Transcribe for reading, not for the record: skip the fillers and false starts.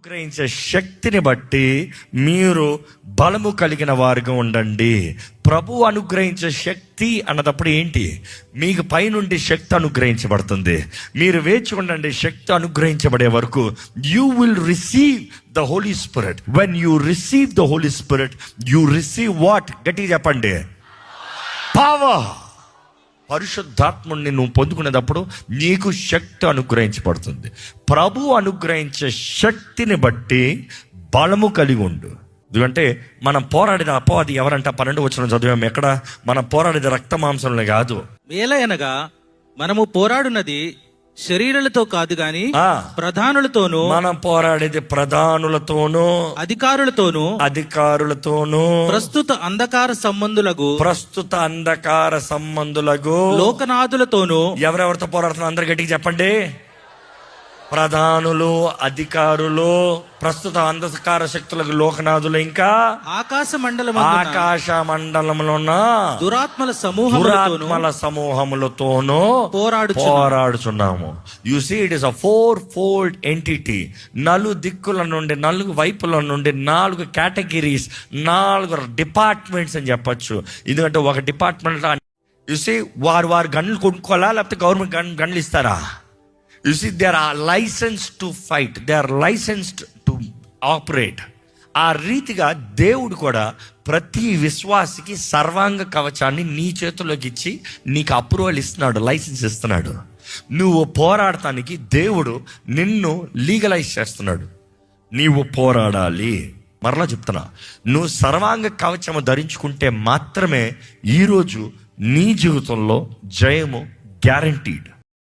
గ్రహించే శక్తిని బట్టి మీరు బలము కలిగిన వారుగా ఉండండి. ప్రభు అనుగ్రహించే శక్తి అన్నదప్పుడు ఏంటి? మీకు పైనుండి శక్తి అనుగ్రహించబడుతుంది. మీరు వేచి ఉండండి. శక్తి అనుగ్రహించబడే వరకు you will receive the Holy Spirit. When you receive the Holy Spirit you receive what? గట్టిగా చెప్పండి, పవర్. పరిశుద్ధాత్ముడిని నువ్వు పొందుకునేటప్పుడు నీకు శక్తి అనుగ్రహించబడుతుంది. ప్రభు అనుగ్రహించే శక్తిని బట్టి బలము కలిగి ఉండు. ఎందుకంటే మనం పోరాడిన అపవాది ఎవరంట? 12 వచనం చదివాము. ఎక్కడ? మనం పోరాడేది రక్త మాంసంలో కాదు. వేలయనగా మనము పోరాడున్నది శరీరాలతో కాదు గాని ప్రధానులతోనూ. మనం పోరాడేది ప్రధానులతోనూ అధికారులతోనూ ప్రస్తుత అంధకార సంబంధులకు లోకనాథులతోనూ. ఎవరెవరితో పోరాడుతున్నారు? అందరు గట్టిగా చెప్పండి. ప్రధానులు, అధికారులు, ప్రస్తుత అంధకార శక్తులకు లోకనాథులు, ఇంకా ఆకాశ మండలంలో ఉన్న దురాత్మల సమూహములతోనూ పోరాడుచున్నాము. You see it is a 4-fold entity. 4 దిక్కుల నుండి, 4 వైపుల నుండి 4 కేటగిరీస్, 4 డిపార్ట్మెంట్స్ అని చెప్పచ్చు. ఎందుకంటే ఒక డిపార్ట్మెంట్ యు సీ వారు గన్లు కొనుక్కోవాలా, లేకపోతే గవర్నమెంట్ గన్లు ఇస్తారా? You see, they are licensed to fight. They are licensed to operate. ఆ రీతిగా దేవుడు కూడా ప్రతి విశ్వాసికి సర్వాంగ కవచాన్ని నీ చేతుల్లోకి ఇచ్చి నీకు అప్రూవల్ ఇస్తున్నాడు, లైసెన్స్ ఇస్తున్నాడు. నువ్వు పోరాడటానికి దేవుడు నిన్ను లీగలైజ్ చేస్తున్నాడు. నీవు పోరాడాలి. మరలా చెప్తున్నా, నువ్వు సర్వాంగ కవచము ధరించుకుంటే మాత్రమే ఈరోజు నీ జీవితంలో జయము గ్యారంటీడ్.